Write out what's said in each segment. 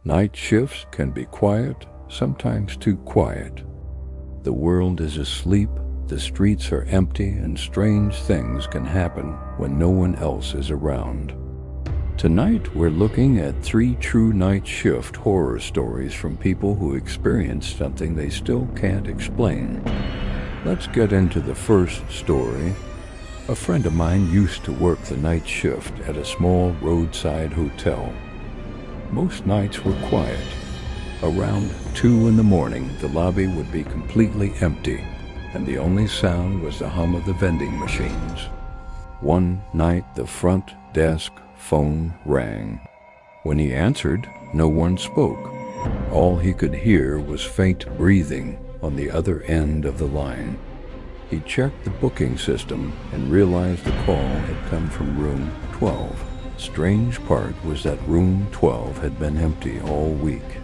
Night shifts can be quiet, sometimes too quiet. The world is asleep, the streets are empty, and strange things can happen when no one else is around. Tonight we're looking at 3 true night shift horror stories from people who experienced something they still can't explain. Let's get into the first story. A friend of mine used to work the night shift at a small roadside hotel. Most nights were quiet. Around 2 in the morning, the lobby would be completely empty, and the only sound was the hum of the vending machines. One night, the front desk phone rang. When he answered, no one spoke. All he could hear was faint breathing on the other end of the line. He checked the booking system and realized the call had come from room 12. Strange part was that room 12 had been empty all week.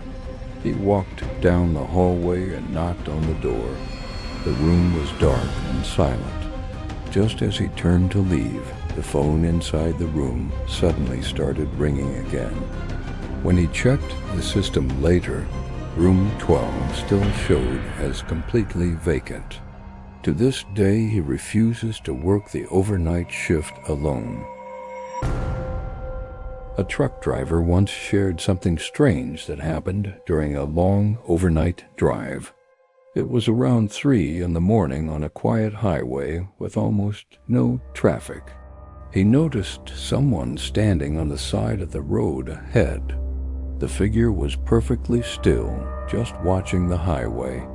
He walked down the hallway and knocked on the door. The room was dark and silent. Just as he turned to leave, the phone inside the room suddenly started ringing again. When he checked the system later, room 12 still showed as completely vacant. To this day, he refuses to work the overnight shift alone. A truck driver once shared something strange that happened during a long overnight drive. It was around 3 in the morning on a quiet highway with almost no traffic. He noticed someone standing on the side of the road ahead. The figure was perfectly still, just watching the highway.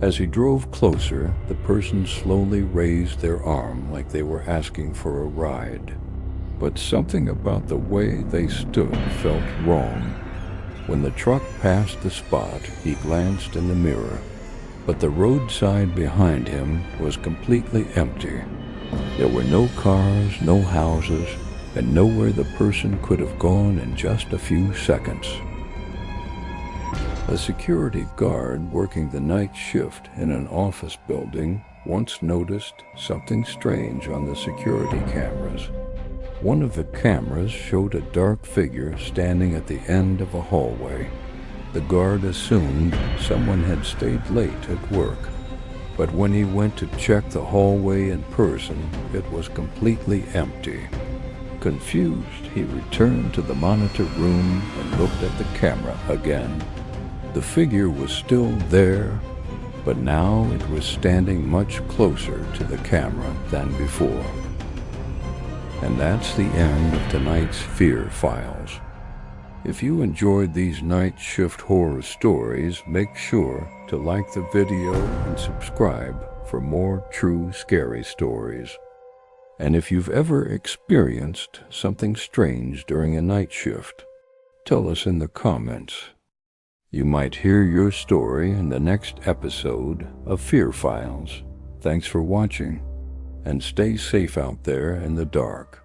As he drove closer, the person slowly raised their arm like they were asking for a ride. But something about the way they stood felt wrong. When the truck passed the spot, he glanced in the mirror, but the roadside behind him was completely empty. There were no cars, no houses, and nowhere the person could have gone in just a few seconds. A security guard working the night shift in an office building once noticed something strange on the security cameras. One of the cameras showed a dark figure standing at the end of a hallway. The guard assumed someone had stayed late at work, but when he went to check the hallway in person, it was completely empty. Confused, he returned to the monitor room and looked at the camera again. The figure was still there, but now it was standing much closer to the camera than before. And that's the end of tonight's Fear Files. If you enjoyed these night shift horror stories, make sure to like the video and subscribe for more true scary stories. And if you've ever experienced something strange during a night shift, tell us in the comments. You might hear your story in the next episode of Fear Files. Thanks for watching, and stay safe out there in the dark.